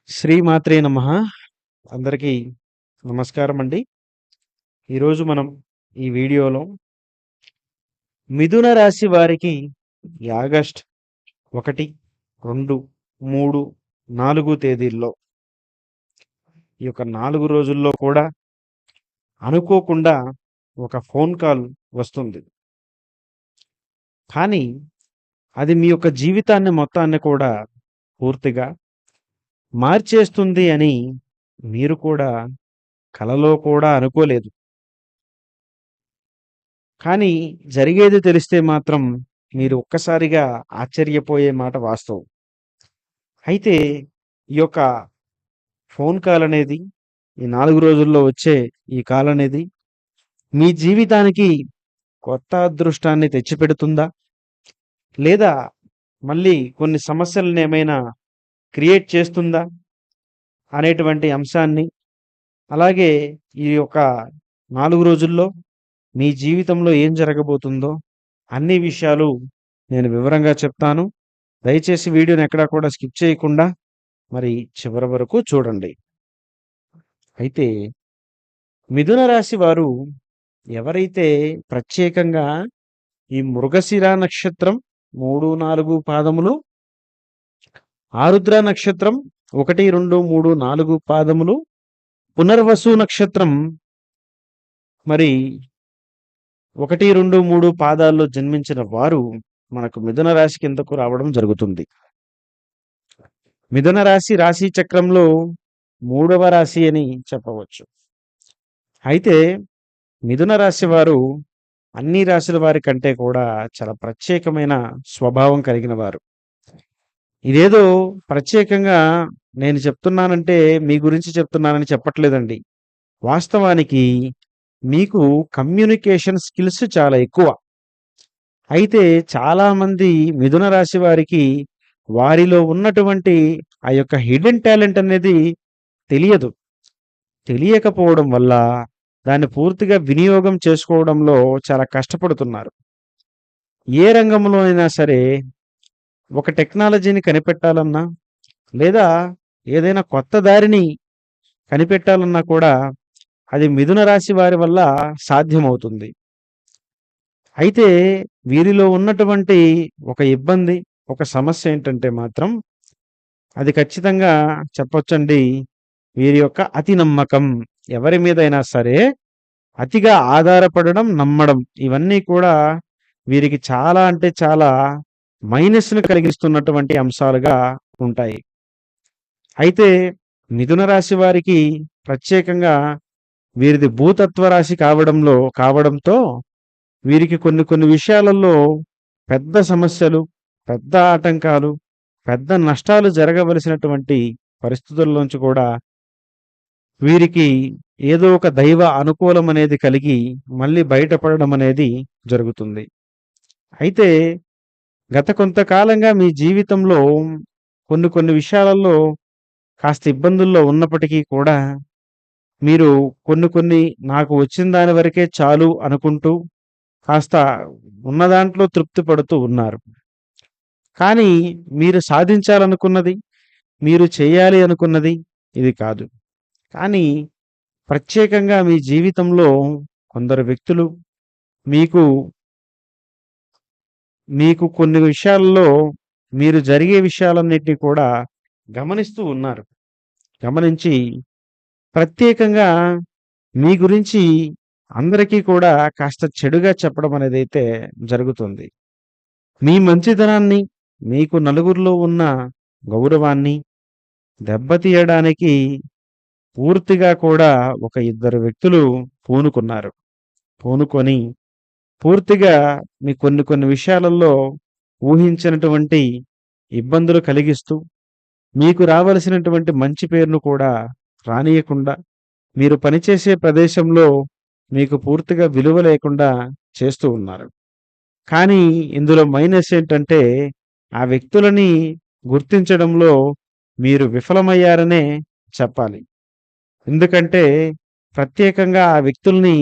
శ్రీమాత్రే నమః. అందరికీ నమస్కారం అండి. ఈరోజు మనం ఈ వీడియోలో మిథున రాశి వారికి ఈ ఆగస్ట్ 1, 2, 3, 4 తేదీల్లో ఈ యొక్క 4 రోజుల్లో కూడా అనుకోకుండా ఒక ఫోన్ కాల్ వస్తుంది. కానీ అది మీ యొక్క జీవితాన్ని మొత్తాన్ని కూడా పూర్తిగా మార్చేస్తుంది అని మీరు కూడా కలలో కూడా అనుకోలేదు. కానీ జరిగేది తెలిస్తే మాత్రం మీరు ఒక్కసారిగా ఆశ్చర్యపోయే మాట వాస్తవం. అయితే ఈ యొక్క ఫోన్ కాల్ అనేది ఈ 4 రోజుల్లో వచ్చే ఈ కాల్ అనేది మీ జీవితానికి కొత్త అదృష్టాన్ని తెచ్చిపెడుతుందా? లేదా మళ్ళీ కొన్ని సమస్యలనేమైనా క్రియేట్ చేస్తుందా? అనేటువంటి అంశాన్ని, అలాగే ఈ యొక్క 4 రోజుల్లో మీ జీవితంలో ఏం జరగబోతుందో అన్ని విషయాలు నేను వివరంగా చెప్తాను. దయచేసి వీడియోని ఎక్కడా కూడా స్కిప్ చేయకుండా మరి చివరి వరకు చూడండి. అయితే మిథున రాశి వారు ఎవరైతే ప్రత్యేకంగా ఈ మృగశిర నక్షత్రం 3, 4 పాదములు, ఆరుద్ర నక్షత్రం 1, 2, 3, 4 పాదములు, పునర్వసు నక్షత్రం మరి 1, 2, 3 పాదాల్లో జన్మించిన వారు మనకు మిథున రాశి కిందకు రావడం జరుగుతుంది. మిథున రాశి రాశి చక్రంలో 3వ రాశి అని చెప్పవచ్చు. అయితే మిథున రాశి వారు అన్ని రాశుల వారి కంటే కూడా చాలా ప్రత్యేకమైన స్వభావం కలిగిన వారు. ఇదేదో ప్రత్యేకంగా నేను చెప్తున్నానంటే మీ గురించి చెప్తున్నానని చెప్పట్లేదండి. వాస్తవానికి మీకు కమ్యూనికేషన్ స్కిల్స్ చాలా ఎక్కువ. అయితే చాలామంది మిథున రాశి వారికి వారిలో ఉన్నటువంటి ఆ యొక్క హిడెన్ టాలెంట్ అనేది తెలియదు. తెలియకపోవడం వల్ల దాన్ని పూర్తిగా వినియోగం చేసుకోవడంలో చాలా కష్టపడుతున్నారు. ఏ రంగంలో అయినా సరే ఒక టెక్నాలజీని కనిపెట్టాలన్నా, లేదా ఏదైనా కొత్త దారిని కనిపెట్టాలన్నా కూడా అది మిథున రాశి వారి వల్ల సాధ్యమవుతుంది. అయితే వీరిలో ఉన్నటువంటి ఒక ఇబ్బంది, ఒక సమస్య ఏంటంటే మాత్రం అది ఖచ్చితంగా చెప్పొచ్చండి. వీరి యొక్క అతి నమ్మకం. ఎవరి మీదైనా సరే అతిగా ఆధారపడడం, నమ్మడం ఇవన్నీ కూడా వీరికి చాలా అంటే చాలా మైనస్‌ని కలిగిస్తున్నటువంటి అంశాలుగా ఉంటాయి. అయితే మిథున రాశి వారికి ప్రత్యేకంగా వీరిది భూతత్వ రాశి కావడంతో వీరికి కొన్ని కొన్ని విషయాలలో పెద్ద సమస్యలు, పెద్ద ఆటంకాలు, పెద్ద నష్టాలు జరగవలసినటువంటి పరిస్థితుల్లోంచి కూడా వీరికి ఏదో ఒక దైవ అనుకూలం అనేది కలిగి మళ్ళీ బయటపడడం అనేది జరుగుతుంది. అయితే గత కొంతకాలంగా మీ జీవితంలో కొన్ని కొన్ని విషయాలలో కాస్త ఇబ్బందుల్లో ఉన్నప్పటికీ కూడా మీరు కొన్ని కొన్ని నాకు వచ్చిన దాని వరకే చాలు అనుకుంటూ కాస్త ఉన్న దాంట్లో తృప్తి పడుతూ ఉన్నారు. కానీ మీరు సాధించాలనుకున్నది, మీరు చేయాలి అనుకున్నది ఇది కాదు. కానీ ప్రత్యేకంగా మీ జీవితంలో కొందరు వ్యక్తులు మీకు మీకు కొన్ని విషయాల్లో మీరు జరిగే విషయాలన్నిటిని కూడా గమనిస్తూ ఉన్నారు. గమనించి ప్రత్యేకంగా మీ గురించి అందరికీ కూడా కాస్త చెడుగా చెప్పడం అనేదైతే జరుగుతుంది. మీ మంచితనాన్ని, మీకు నలుగురిలో ఉన్న గౌరవాన్ని దెబ్బతీయడానికి పూర్తిగా కూడా ఒక ఇద్దరు వ్యక్తులు పూనుకున్నారు. పూనుకొని పూర్తిగా మీ కొన్ని కొన్ని విషయాలలో ఊహించినటువంటి ఇబ్బందులు కలిగిస్తూ, మీకు రావలసినటువంటి మంచి పేరును కూడా రానీయకుండా, మీరు పనిచేసే ప్రదేశంలో మీకు పూర్తిగా విలువ లేకుండా చేస్తూ ఉన్నారు. కానీ ఇందులో మైనస్ ఏంటంటే, ఆ వ్యక్తులని గుర్తించడంలో మీరు విఫలమయ్యారనే చెప్పాలి. ఎందుకంటే ప్రత్యేకంగా ఆ వ్యక్తుల్ని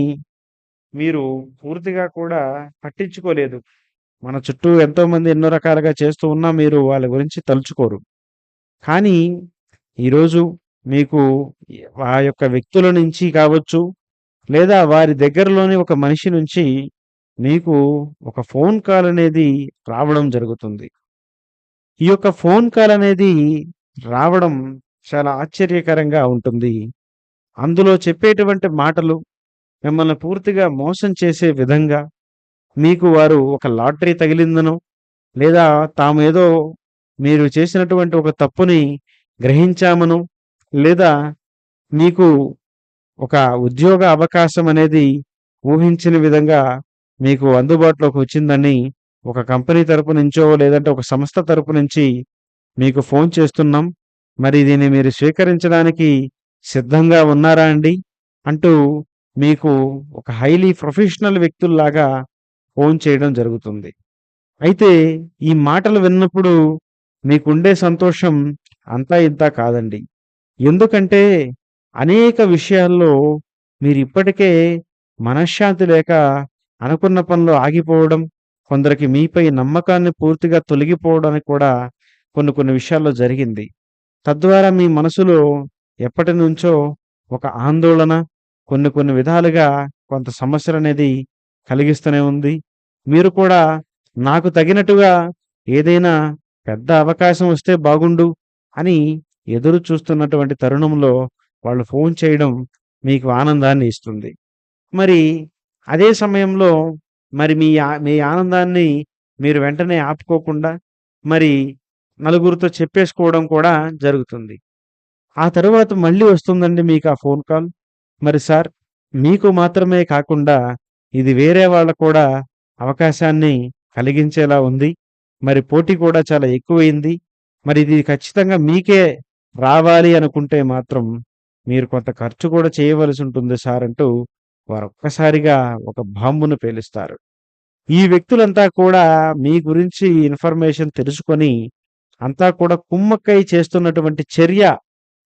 మీరు పూర్తిగా కూడా పట్టించుకోలేదు. మన చుట్టూ ఎంతోమంది ఎన్నో రకాలుగా చేస్తూ ఉన్నా మీరు వాళ్ళ గురించి తలుచుకోరు. కానీ ఈరోజు మీకు ఆ యొక్క వ్యక్తుల నుంచి కావచ్చు, లేదా వారి దగ్గరలోని ఒక మనిషి నుంచి మీకు ఒక ఫోన్ కాల్ అనేది రావడం జరుగుతుంది. ఈ యొక్క ఫోన్ కాల్ అనేది రావడం చాలా ఆశ్చర్యకరంగా ఉంటుంది. అందులో చెప్పేటువంటి మాటలు మిమ్మల్ని పూర్తిగా మోసం చేసే విధంగా, మీకు వారు ఒక లాటరీ తగిలిందనో, లేదా తామేదో మీరు చేసినటువంటి ఒక తప్పుని గ్రహించామనో, లేదా మీకు ఒక ఉద్యోగ అవకాశం అనేది ఊహించని విధంగా మీకు అందుబాటులోకి వచ్చిందని ఒక కంపెనీ తరపు నుంచో, లేదంటే ఒక సంస్థ తరపు నుంచి మీకు ఫోన్ చేస్తున్నాం. మరి దీన్ని మీరు స్వీకరించడానికి సిద్ధంగా ఉన్నారా అండి? అంటూ మీకు ఒక హైలీ ప్రొఫెషనల్ వ్యక్తుల్లాగా ఫోన్ చేయడం జరుగుతుంది. అయితే ఈ మాటలు విన్నప్పుడు మీకుండే సంతోషం అంతా ఇంతా కాదండి. ఎందుకంటే అనేక విషయాల్లో మీరిప్పటికే మనశ్శాంతి లేక అనుకున్న పనులు ఆగిపోవడం, కొందరికి మీపై నమ్మకాన్ని పూర్తిగా తొలగిపోవడానికి కూడా కొన్ని కొన్ని విషయాల్లో జరిగింది. తద్వారా మీ మనసులో ఎప్పటినుంచో ఒక ఆందోళన, కొన్ని కొన్ని విధాలుగా కొంత సమస్యలనేది కలిగిస్తూనే ఉంది. మీరు కూడా నాకు తగినట్టుగా ఏదైనా పెద్ద అవకాశం వస్తే బాగుండు అని ఎదురు చూస్తున్నటువంటి తరుణంలో వాళ్ళు ఫోన్ చేయడం మీకు ఆనందాన్ని ఇస్తుంది. మరి అదే సమయంలో మరి మీ ఆనందాన్ని మీరు వెంటనే ఆపుకోకుండా మరి నలుగురితో చెప్పేసుకోవడం కూడా జరుగుతుంది. ఆ తరువాత మళ్ళీ వస్తుందండి మీకు ఆ ఫోన్ కాల్. మరి సార్, మీకు మాత్రమే కాకుండా ఇది వేరే వాళ్ళకు కూడా అవకాశాన్ని కలిగించేలా ఉంది. మరి పోటీ కూడా చాలా ఎక్కువయింది. మరి ఇది ఖచ్చితంగా మీకే రావాలి అనుకుంటే మాత్రం మీరు కొంత ఖర్చు కూడా చేయవలసి ఉంటుంది సార్ అంటూ వారు ఒక్కసారిగా ఒక బాంబును పేలుస్తారు. ఈ వ్యక్తులంతా కూడా మీ గురించి ఇన్ఫర్మేషన్ తెలుసుకొని అంతా కూడా కుమ్మక్కై చేస్తున్నటువంటి చర్య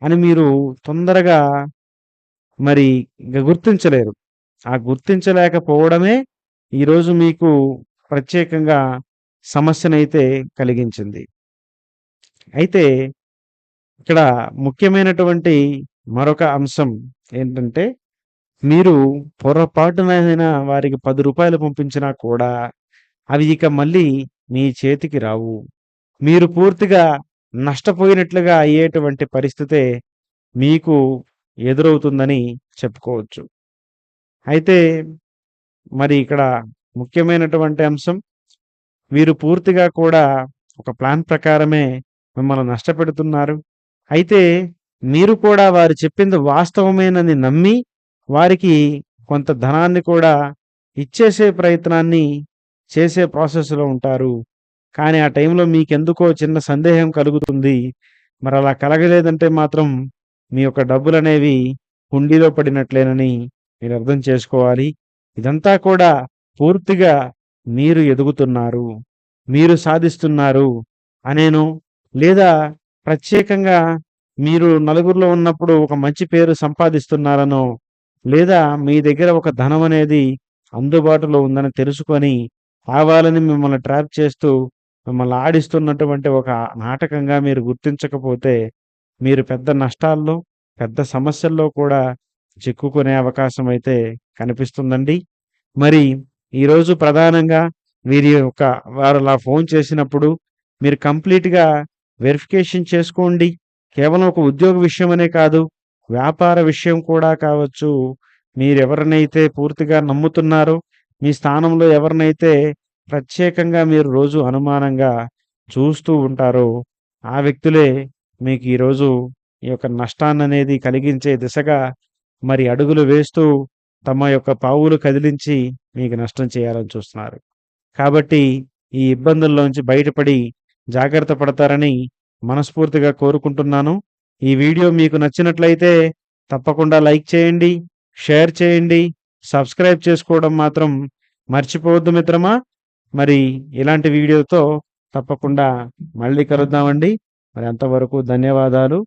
అని మీరు తొందరగా మరి గుర్తించలేరు. ఆ గుర్తించలేకపోవడమే ఈరోజు మీకు ప్రత్యేకంగా సమస్యనైతే కలిగించింది. అయితే ఇక్కడ ముఖ్యమైనటువంటి మరొక అంశం ఏంటంటే, మీరు పొరపాటునైనా వారికి రూ. 10 పంపించినా కూడా అవి ఇక మళ్ళీ మీ చేతికి రావు. మీరు పూర్తిగా నష్టపోయినట్లుగా అయ్యేటువంటి పరిస్థితే మీకు ఎదురవుతుందని చెప్పుకోవచ్చు. అయితే మరి ఇక్కడ ముఖ్యమైనటువంటి అంశం, వీరు పూర్తిగా కూడా ఒక ప్లాన్ ప్రకారమే మిమ్మల్ని నష్టపెడుతున్నారు. అయితే మీరు కూడా వారు చెప్పింది వాస్తవమేనని నమ్మి వారికి కొంత ధనాన్ని కూడా ఇచ్చేసే ప్రయత్నాన్ని చేసే ప్రాసెస్‌లో ఉంటారు. కానీ ఆ టైంలో మీకెందుకో చిన్న సందేహం కలుగుతుంది. మరలా కలగలేదంటే మాత్రం మీ యొక్క డబ్బులనేవి హుండీలో పడినట్లేనని మీరు అర్థం చేసుకోవాలి. ఇదంతా కూడా పూర్తిగా మీరు ఎదుగుతున్నారు, మీరు సాధిస్తున్నారు అనేనో, లేదా ప్రత్యేకంగా మీరు నలుగురిలో ఉన్నప్పుడు ఒక మంచి పేరు సంపాదిస్తున్నారనో, లేదా మీ దగ్గర ఒక ధనం అనేది అందుబాటులో ఉందని తెలుసుకొని కావాలని మిమ్మల్ని ట్రాప్ చేస్తూ మిమ్మల్ని ఆడిస్తున్నటువంటి ఒక నాటకంగా మీరు గుర్తించకపోతే మీరు పెద్ద నష్టాల్లో, పెద్ద సమస్యల్లో కూడా చిక్కుకునే అవకాశం అయితే కనిపిస్తుందండి. మరి ఈరోజు ప్రధానంగా వారు అలా ఫోన్ చేసినప్పుడు మీరు కంప్లీట్‌గా వెరిఫికేషన్ చేసుకోండి. కేవలం ఒక ఉద్యోగ విషయమనే కాదు, వ్యాపార విషయం కూడా కావచ్చు. మీరెవరినైతే పూర్తిగా నమ్ముతున్నారో, మీ స్థానంలో ఎవరినైతే ప్రత్యేకంగా మీరు రోజు అనుమానంగా చూస్తూ ఉంటారో, ఆ వ్యక్తులే మీకు ఈరోజు ఈ యొక్క నష్టాన్ననేది కలిగించే దిశగా మరి అడుగులు వేస్తూ తమ యొక్క పావులు కదిలించి మీకు నష్టం చేయాలని చూస్తున్నారు. కాబట్టి ఈ ఇబ్బందుల్లోంచి బయటపడి జాగ్రత్త పడతారని మనస్ఫూర్తిగా కోరుకుంటున్నాను. ఈ వీడియో మీకు నచ్చినట్లయితే తప్పకుండా లైక్ చేయండి, షేర్ చేయండి, సబ్స్క్రైబ్ చేసుకోవడం మాత్రం మర్చిపోవద్దు మిత్రమా. మరి ఇలాంటి వీడియోతో తప్పకుండా మళ్ళీ కలుద్దామండి. మరి అంతవరకు ధన్యవాదాలు.